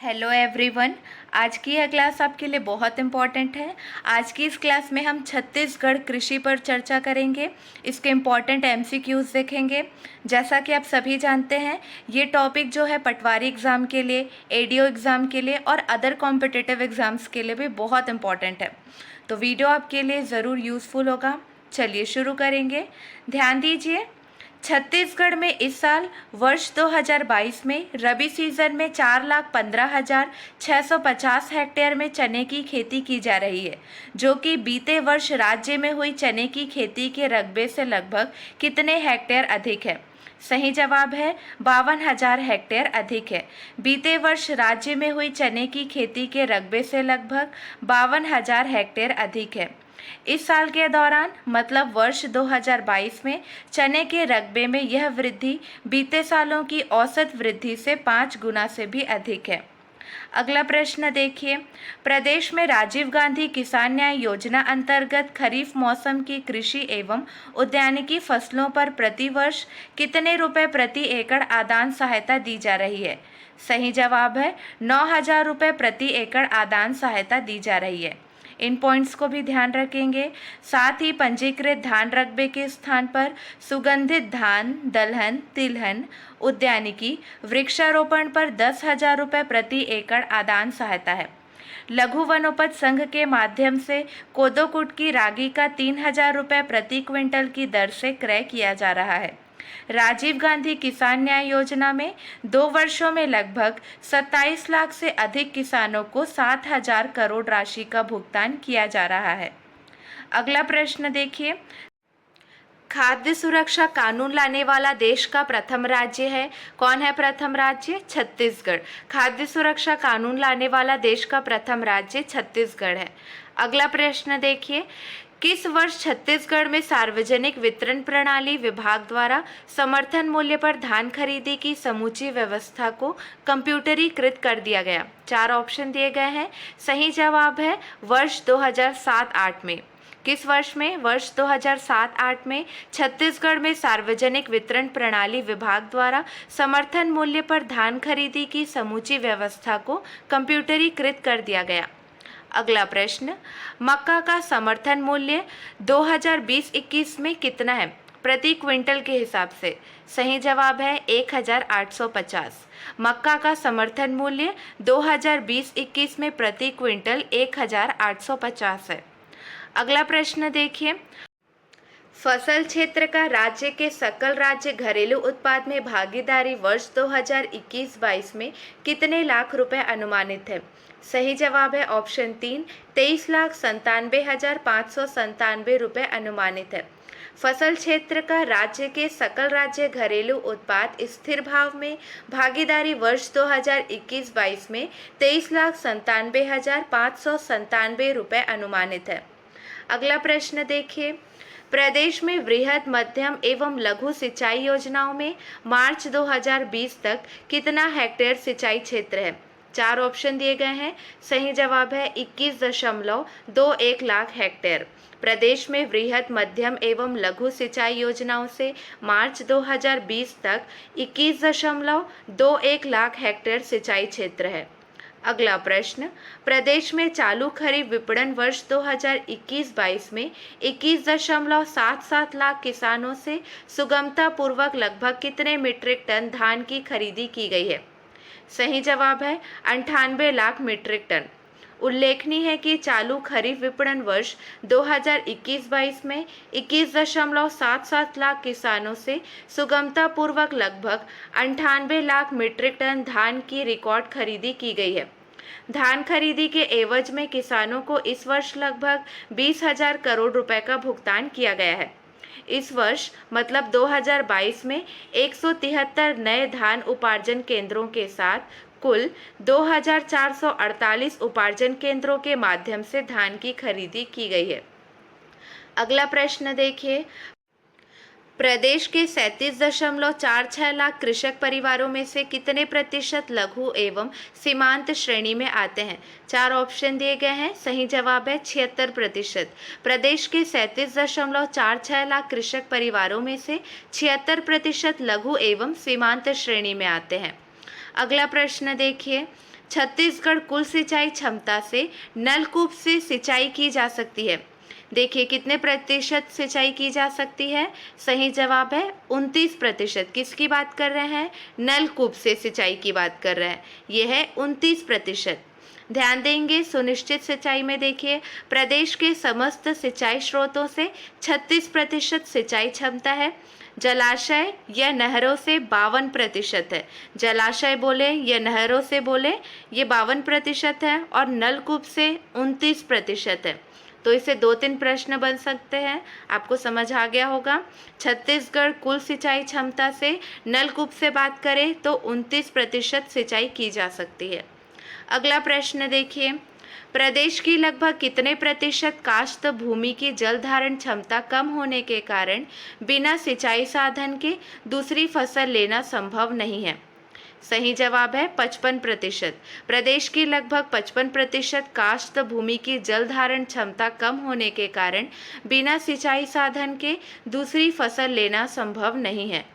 Hello everyone. आज की यह क्लास आपके लिए बहुत इम्पॉर्टेंट है। आज की इस क्लास में हम छत्तीसगढ़ कृषि पर चर्चा करेंगे। इसके इम्पॉर्टेंट एमसीक्यूज देखेंगे। जैसा कि आप सभी जानते हैं, ये टॉपिक जो है पटवारी एग्ज़ाम के लिए, एडीओ एग्ज़ाम के लिए और अदर कॉम्पिटिटिव एग्ज़ाम्स के लिए भी बहुत इम्पॉर्टेंट है। तो वीडियो आपके लिए ज़रूर यूज़फुल होगा। चलिए शुरू करेंगे। ध्यान दीजिए, छत्तीसगढ़ में इस साल वर्ष 2022 में रबी सीजन में 4,15,650 हेक्टेयर में चने की खेती की जा रही है, जो कि बीते वर्ष राज्य में हुई चने की खेती के रकबे से लगभग कितने हेक्टेयर अधिक है? सही जवाब है 52,000 हेक्टेयर अधिक है। बीते वर्ष राज्य में हुई चने की खेती के रकबे से लगभग 52,000 हेक्टेयर अधिक है। इस साल के दौरान मतलब वर्ष 2022 में चने के रकबे में यह वृद्धि बीते सालों की औसत वृद्धि से 5 गुना से भी अधिक है। अगला प्रश्न देखिए, प्रदेश में राजीव गांधी किसान न्याय योजना अंतर्गत खरीफ मौसम की कृषि एवं उद्यानिकी फसलों पर प्रति वर्ष कितने रुपए प्रति एकड़ आदान सहायता दी जा रही है? सही जवाब है 9,000 रुपये प्रति एकड़ आदान सहायता दी जा रही है। इन पॉइंट्स को भी ध्यान रखेंगे। साथ ही पंजीकृत धान रकबे के स्थान पर सुगंधित धान, दलहन, तिलहन, उद्यानिकी, वृक्षारोपण पर 10,000 रुपये प्रति एकड़ आदान सहायता है। लघु वनोपज संघ के माध्यम से कोदो कुटकी रागी का 3,000 रुपये प्रति क्विंटल की दर से क्रय किया जा रहा है। राजीव गांधी किसान न्याय योजना में 2 वर्षों में लगभग 27 लाख से अधिक किसानों को 7,000 करोड़ राशि का भुगतान किया जा रहा है। अगला प्रश्न देखिए, खाद्य सुरक्षा कानून लाने वाला देश का प्रथम राज्य है। कौन है प्रथम राज्य? छत्तीसगढ़। खाद्य सुरक्षा कानून लाने वाला देश का प्रथम राज्य छत्तीसगढ़ है। अगला प्रश्न देखिए, किस वर्ष छत्तीसगढ़ में सार्वजनिक वितरण प्रणाली विभाग द्वारा समर्थन मूल्य पर धान खरीदी की समूची व्यवस्था को कंप्यूटरीकृत कर दिया गया? 4 ऑप्शन दिए गए हैं। सही जवाब है वर्ष 2007-08 में। किस वर्ष में? वर्ष 2007-08 में छत्तीसगढ़ में सार्वजनिक वितरण प्रणाली विभाग द्वारा समर्थन मूल्य पर धान खरीदी की समूची व्यवस्था को कंप्यूटरीकृत कर दिया गया। अगला प्रश्न, मक्का का समर्थन मूल्य 2020-21 में कितना है प्रति क्विंटल के हिसाब से? सही जवाब है 1,850। मक्का का समर्थन मूल्य 2020-21 में प्रति क्विंटल 1,850 है। अगला प्रश्न देखिए, फसल क्षेत्र का राज्य के सकल राज्य घरेलू उत्पाद में भागीदारी वर्ष 2021-22 में कितने लाख रुपए अनुमानित है? सही जवाब है ऑप्शन 3, 23,97,597 रुपये अनुमानित है। फसल क्षेत्र का राज्य के सकल राज्य घरेलू उत्पाद स्थिर भाव में भागीदारी वर्ष 2021-22 में 23,97,597 रुपये अनुमानित है। अगला प्रश्न देखिए, प्रदेश में वृहद मध्यम एवं लघु सिंचाई योजनाओं में मार्च 2020 तक कितना हेक्टेयर सिंचाई क्षेत्र है? 4 ऑप्शन दिए गए हैं। सही जवाब है 21.21 लाख हेक्टेयर। प्रदेश में वृहद मध्यम एवं लघु सिंचाई योजनाओं से मार्च 2020 तक 21.21 लाख हेक्टेयर सिंचाई क्षेत्र है। अगला प्रश्न, प्रदेश में चालू खरीफ विपणन वर्ष 2021-22 में 21.77 लाख किसानों से सुगमता पूर्वक लगभग कितने मीट्रिक टन धान की खरीदी की गई है? सही जवाब है 98 लाख मीट्रिक टन। उल्लेखनीय है कि चालू खरीफ विपणन वर्ष 2021-22 में 21.77 लाख किसानों से सुगमता पूर्वक लगभग 98 लाख मीट्रिक टन धान की रिकॉर्ड खरीदी की गई है। धान खरीदी के एवज में किसानों को इस वर्ष लगभग 20,000 करोड़ रुपए का भुगतान किया गया है। इस वर्ष मतलब 2022 में 173 नए धान उपार्जन केंद्रों के साथ कुल 2,448 उपार्जन केंद्रों के माध्यम से धान की खरीदी की गई है। अगला प्रश्न देखिए, प्रदेश के 37.46 लाख कृषक परिवारों में से कितने प्रतिशत लघु एवं सीमांत श्रेणी में आते हैं? 4 ऑप्शन दिए गए हैं। सही जवाब है 76%। प्रदेश के 37.46 लाख कृषक परिवारों में से 76% लघु एवं सीमांत श्रेणी में आते हैं। अगला प्रश्न देखिए, छत्तीसगढ़ कुल सिंचाई क्षमता से नलकूप से सिंचाई की जा सकती है? देखिए कितने प्रतिशत सिंचाई की जा सकती है? सही जवाब है 29%। किसकी बात कर रहे हैं? नलकूप से सिंचाई की बात कर रहे हैं। यह है 29%। ध्यान देंगे सुनिश्चित सिंचाई में देखिए प्रदेश के समस्त सिंचाई स्रोतों से 36% सिंचाई क्षमता है। जलाशय या नहरों से 52% है। जलाशय बोले या नहरों से बोले ये 52% है और नलकूप से 29% है। तो इसे 2-3 प्रश्न बन सकते हैं। आपको समझ आ गया होगा। छत्तीसगढ़ कुल सिंचाई क्षमता से नलकूप से बात करें तो 29% सिंचाई की जा सकती है। अगला प्रश्न देखिए प्रदेश की लगभग कितने प्रतिशत काश्त भूमि की जल धारण क्षमता कम होने के कारण बिना सिंचाई साधन के दूसरी फसल लेना संभव नहीं है? सही जवाब है 55%। प्रदेश की लगभग 55% काश्त भूमि की जल धारण क्षमता कम होने के कारण बिना सिंचाई साधन के दूसरी फसल लेना संभव नहीं है।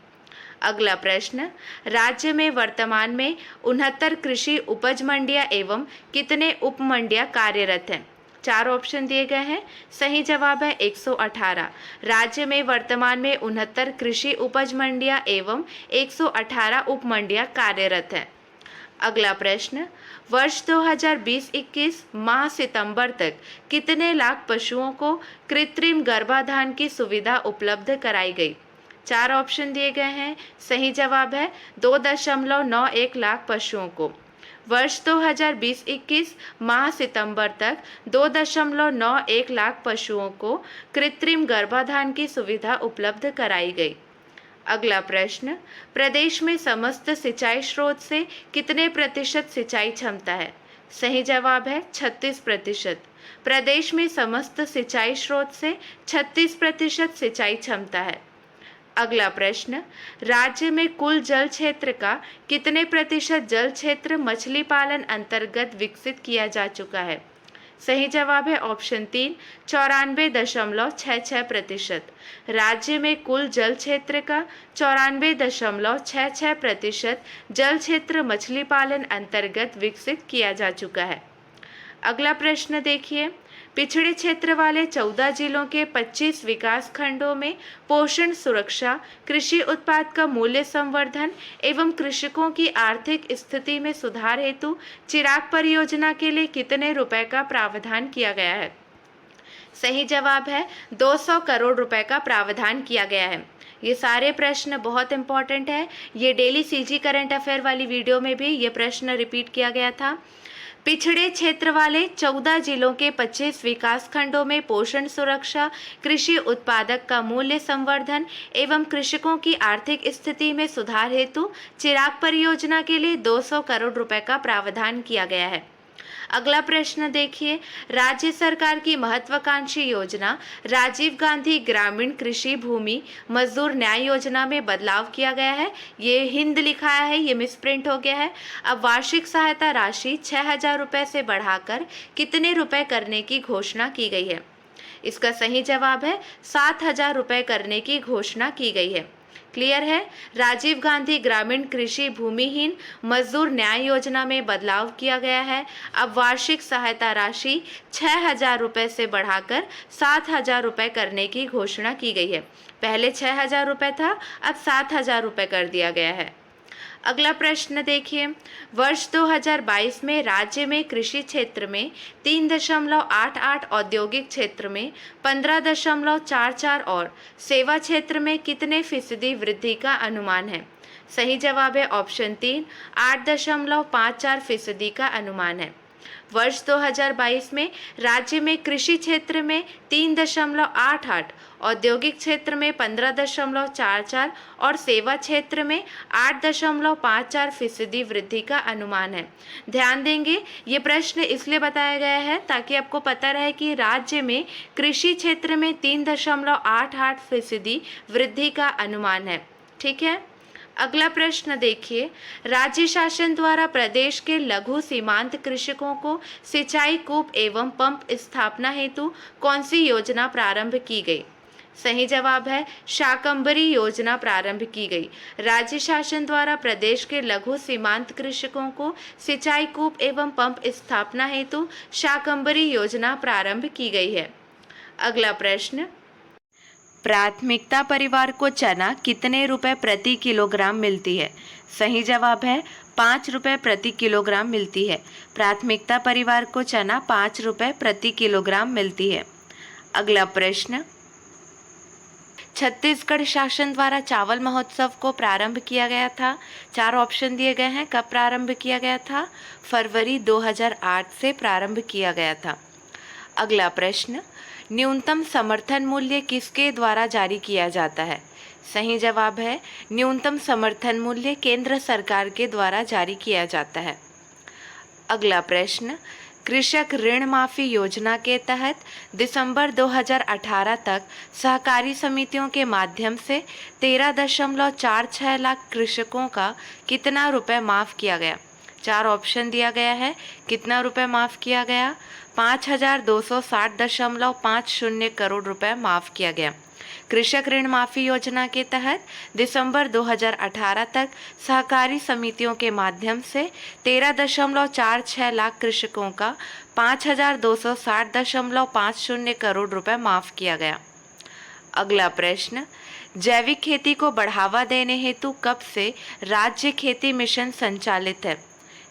अगला प्रश्न राज्य में वर्तमान में 69 कृषि उपज मंडियां एवं कितने उप मंडियां कार्यरत हैं? 4 ऑप्शन दिए गए हैं। सही जवाब है 118। राज्य में वर्तमान में 69 कृषि उपज मंडियां एवं 118 उप मंडियां कार्यरत हैं। अगला प्रश्न वर्ष 2020-21 माह सितंबर तक कितने लाख पशुओं को कृत्रिम गर्भाधान की सुविधा उपलब्ध कराई गई? 4 ऑप्शन दिए गए हैं। सही जवाब है 2.91 लाख पशुओं को। वर्ष 2020-21 माह सितंबर तक 2.91 लाख पशुओं को कृत्रिम गर्भाधान की सुविधा उपलब्ध कराई गई। अगला प्रश्न प्रदेश में समस्त सिंचाई स्रोत से कितने प्रतिशत सिंचाई क्षमता है? सही जवाब है 36%। प्रदेश में समस्त सिंचाई स्रोत से 36% सिंचाई क्षमता है। अगला प्रश्न राज्य में कुल जल क्षेत्र का कितने प्रतिशत जल क्षेत्र मछली पालन अंतर्गत विकसित किया जा चुका है? सही जवाब है ऑप्शन 3 94.66%। राज्य में कुल जल क्षेत्र का 94.66% जल क्षेत्र मछली पालन अंतर्गत विकसित किया जा चुका है। अगला प्रश्न देखिए पिछड़े क्षेत्र वाले 14 जिलों के 25 विकास खंडों में पोषण सुरक्षा, कृषि उत्पाद का मूल्य संवर्धन एवं कृषकों की आर्थिक स्थिति में सुधार हेतु चिराग परियोजना के लिए कितने रुपए का प्रावधान किया गया है? सही जवाब है 200 करोड़ रुपए का प्रावधान किया गया है। ये सारे प्रश्न बहुत इंपॉर्टेंट है। ये डेली सीजी करंट अफेयर वाली वीडियो में भी ये प्रश्न रिपीट किया गया था। पिछड़े क्षेत्र वाले 14 जिलों के 25 विकास खंडों में पोषण सुरक्षा, कृषि उत्पादक का मूल्य संवर्धन एवं कृषकों की आर्थिक स्थिति में सुधार हेतु चिराग परियोजना के लिए 200 करोड़ रुपए का प्रावधान किया गया है। अगला प्रश्न देखिए राज्य सरकार की महत्वाकांक्षी योजना राजीव गांधी ग्रामीण कृषि भूमि मजदूर न्याय योजना में बदलाव किया गया है। ये हिंद लिखा है, ये मिसप्रिंट हो गया है। अब वार्षिक सहायता राशि 6,000 रुपये से बढ़ाकर कितने रुपए करने की घोषणा की गई है? इसका सही जवाब है 7,000 रुपये करने की घोषणा की गई है। क्लियर है? राजीव गांधी ग्रामीण कृषि भूमिहीन मजदूर न्याय योजना में बदलाव किया गया है। अब वार्षिक सहायता राशि 6,000 रुपये से बढ़ाकर 7,000 रुपये करने की घोषणा की गई है। पहले 6,000 रुपये था, अब 7,000 रुपये कर दिया गया है। अगला प्रश्न देखिए वर्ष 2022 में राज्य में कृषि क्षेत्र में 3.88, औद्योगिक क्षेत्र में 15.44 और सेवा क्षेत्र में कितने फीसदी वृद्धि का अनुमान है? सही जवाब है ऑप्शन 3 8.54% का अनुमान है। वर्ष 2022 में राज्य में कृषि क्षेत्र में 3.88, औद्योगिक क्षेत्र में 15.44 और सेवा क्षेत्र में 8.54% वृद्धि का अनुमान है। ध्यान देंगे ये प्रश्न इसलिए बताया गया है ताकि आपको पता रहे कि राज्य में कृषि क्षेत्र में 3.88% वृद्धि का अनुमान है। ठीक है। अगला प्रश्न देखिए राज्य शासन द्वारा प्रदेश के लघु सीमांत कृषकों को सिंचाई कूप एवं पंप स्थापना हेतु कौन सी योजना प्रारंभ की गई? सही जवाब है शाकंभरी योजना प्रारंभ की गई। राज्य शासन द्वारा प्रदेश के लघु सीमांत कृषकों को सिंचाई कूप एवं पंप स्थापना हेतु शाकंभरी योजना प्रारंभ की गई है। अगला प्रश्न, प्राथमिकता परिवार को चना कितने रुपए प्रति किलोग्राम मिलती है? सही जवाब है 5 रुपए प्रति किलोग्राम मिलती है। प्राथमिकता परिवार को चना 5 रुपए प्रति किलोग्राम मिलती है। अगला प्रश्न, छत्तीसगढ़ शासन द्वारा चावल महोत्सव को प्रारंभ किया गया था। 4 ऑप्शन दिए गए हैं। कब प्रारंभ किया गया था? फरवरी 2008 से प्रारंभ किया गया था। अगला प्रश्न, न्यूनतम समर्थन मूल्य किसके द्वारा जारी किया जाता है? सही जवाब है न्यूनतम समर्थन मूल्य केंद्र सरकार के द्वारा जारी किया जाता है। अगला प्रश्न, कृषक ऋण माफी योजना के तहत दिसंबर 2018 तक सहकारी समितियों के माध्यम से 13.46 लाख कृषकों का कितना रुपए माफ़ किया गया? 4 ऑप्शन दिया गया है। कितना रुपए माफ़ किया गया? 5260.50 करोड़ रुपए माफ़ किया गया। कृषक ऋण माफी योजना के तहत दिसंबर 2018 तक सहकारी समितियों के माध्यम से 13.46 लाख कृषकों का 5260.50 करोड़ रुपए माफ़ किया गया। अगला प्रश्न, जैविक खेती को बढ़ावा देने हेतु कब से राज्य खेती मिशन संचालित है?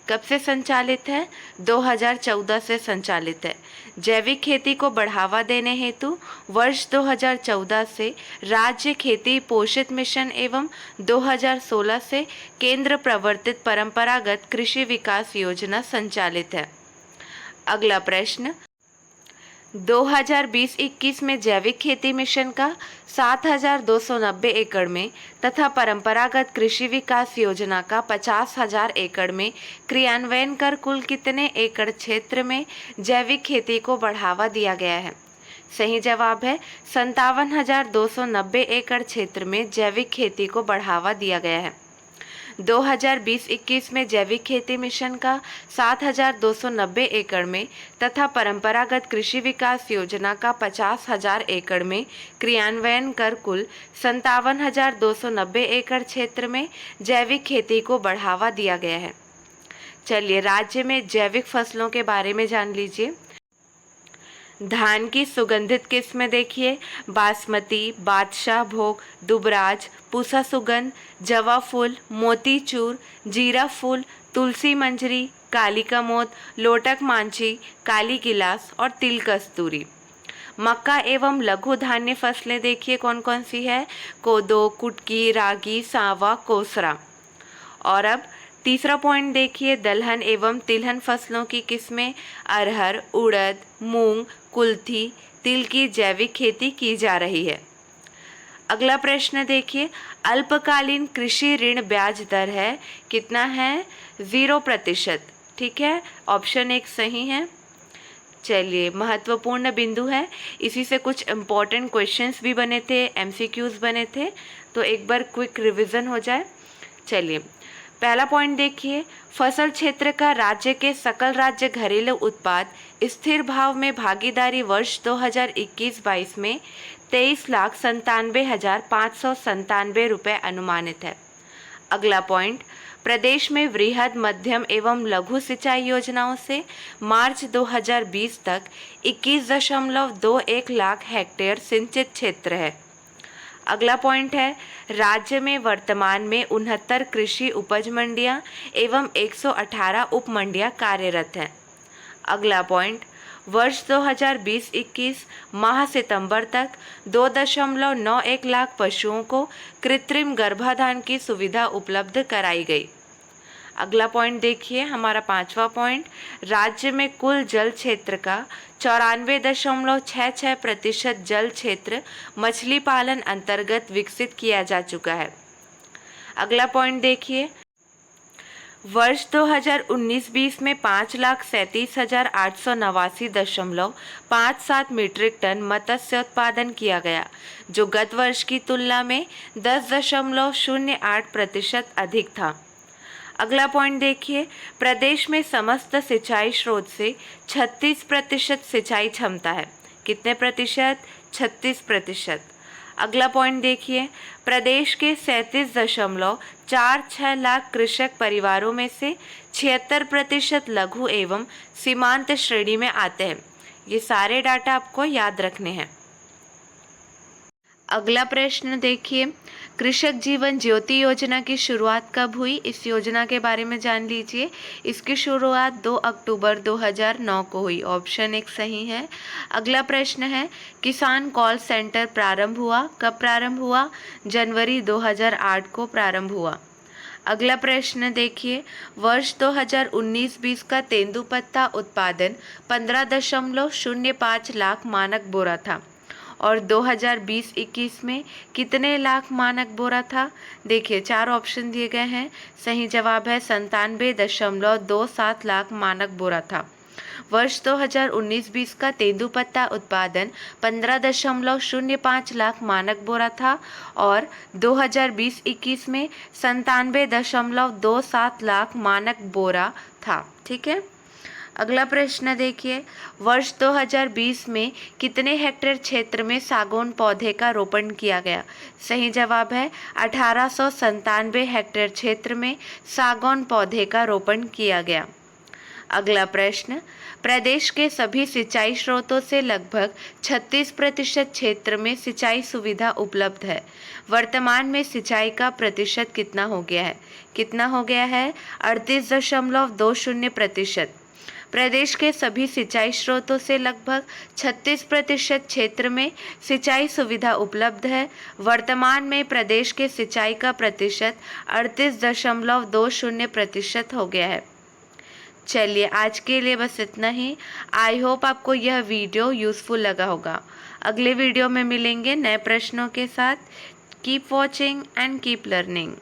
कब से संचालित है? 2014 से संचालित है। जैविक खेती को बढ़ावा देने हेतु वर्ष 2014 से राज्य खेती पोषित मिशन एवं 2016 से केंद्र प्रवर्तित परंपरागत कृषि विकास योजना संचालित है। अगला प्रश्न, 2020-21 में जैविक खेती मिशन का 7,290 एकड़ में तथा परंपरागत कृषि विकास योजना का 50,000 एकड़ में क्रियान्वयन कर कुल कितने एकड़ क्षेत्र में जैविक खेती को बढ़ावा दिया गया है? सही जवाब है 57,290 एकड़ क्षेत्र में जैविक खेती को बढ़ावा दिया गया है। 2020-21 में जैविक खेती मिशन का 7,290 एकड़ में तथा परंपरागत कृषि विकास योजना का 50,000 एकड़ में क्रियान्वयन कर कुल 57,290 एकड़ क्षेत्र में जैविक खेती को बढ़ावा दिया गया है। चलिए राज्य में जैविक फसलों के बारे में जान लीजिए। धान की सुगंधित किस्में देखिए, बासमती, बादशाह भोग, दुबराज, पूसा सुगंध, जवा फूल, मोती चूर, जीरा फूल, तुलसी मंजरी, काली कमोद, लोटक मांझी, काली गिलास और तिल कस्तूरी। मक्का एवं लघु धान्य फसलें देखिए कौन कौन सी है? कोदो, कुटकी, रागी, सांवा, कोसरा। और अब तीसरा पॉइंट देखिए, दलहन एवं तिलहन फसलों की किस्में अरहर, उड़द, मूंग, कुल्थी, तिल की जैविक खेती की जा रही है। अगला प्रश्न देखिए, अल्पकालीन कृषि ऋण ब्याज दर है कितना है? 0%। ठीक है, ऑप्शन 1 सही है। चलिए महत्वपूर्ण बिंदु है, इसी से कुछ इम्पोर्टेंट क्वेश्चंस भी बने थे, MCQs बने थे, तो एक बार क्विक रिवीजन हो जाए। चलिए पहला पॉइंट देखिए, फसल क्षेत्र का राज्य के सकल राज्य घरेलू उत्पाद स्थिर भाव में भागीदारी वर्ष 2021-22 में 23,97,597 रुपये अनुमानित है। अगला पॉइंट, प्रदेश में वृहद मध्यम एवं लघु सिंचाई योजनाओं से मार्च 2020 तक 21.21 लाख हेक्टेयर सिंचित क्षेत्र है। अगला पॉइंट है, राज्य में वर्तमान में 69 कृषि उपज मंडियां एवं 118 उप मंडियां कार्यरत हैं। अगला पॉइंट, वर्ष 2020-21 माह सितंबर तक 2.91 लाख पशुओं को कृत्रिम गर्भाधान की सुविधा उपलब्ध कराई गई। अगला पॉइंट देखिए, हमारा 5वां पॉइंट, राज्य में कुल जल क्षेत्र का 94.66% जल क्षेत्र मछली पालन अंतर्गत विकसित किया जा चुका है। अगला पॉइंट देखिए, वर्ष 2019-20 में 5,37,889.57 मीट्रिक टन मत्स्य उत्पादन किया गया, जो गत वर्ष की तुलना में 10.08% अधिक था। अगला पॉइंट देखिए, प्रदेश में समस्त सिंचाई स्रोत से 36% सिंचाई क्षमता है। कितने प्रतिशत? 36%। अगला पॉइंट देखिए, प्रदेश के 37.46 लाख कृषक परिवारों में से 76% लघु एवं सीमांत श्रेणी में आते हैं। ये सारे डाटा आपको याद रखने हैं। अगला प्रश्न देखिए, कृषक जीवन ज्योति योजना की शुरुआत कब हुई? इस योजना के बारे में जान लीजिए। इसकी शुरुआत 2 अक्टूबर 2009 को हुई। ऑप्शन 1 सही है। अगला प्रश्न है, किसान कॉल सेंटर प्रारंभ हुआ? कब प्रारंभ हुआ? जनवरी 2008 को प्रारंभ हुआ। अगला प्रश्न देखिए, वर्ष 2019-20 का तेंदुपत्ता उत्पादन 15.05 लाख मानक बोरा था और 2020-21 में कितने लाख मानक बोरा था? देखिए 4 ऑप्शन दिए गए हैं। सही जवाब है 97.27 लाख मानक बोरा था। वर्ष 2019-20 का तेंदुपत्ता उत्पादन 15.05 लाख मानक बोरा था और 2020-21 में 97.27 लाख मानक बोरा था। ठीक है। अगला प्रश्न देखिए, वर्ष 2020 में कितने हेक्टेयर क्षेत्र में सागौन पौधे का रोपण किया गया? सही जवाब है 1897 हेक्टेयर क्षेत्र में सागौन पौधे का रोपण किया गया। अगला प्रश्न, प्रदेश के सभी सिंचाई स्रोतों से लगभग 36% क्षेत्र में सिंचाई सुविधा उपलब्ध है। वर्तमान में सिंचाई का प्रतिशत कितना हो गया है? कितना हो गया है? 38.20%। प्रदेश के सभी सिंचाई स्रोतों से लगभग 36% क्षेत्र में सिंचाई सुविधा उपलब्ध है। वर्तमान में प्रदेश के सिंचाई का प्रतिशत 38.20% हो गया है। चलिए आज के लिए बस इतना ही। आई होप आपको यह वीडियो यूज़फुल लगा होगा। अगले वीडियो में मिलेंगे नए प्रश्नों के साथ। Keep watching and keep learning.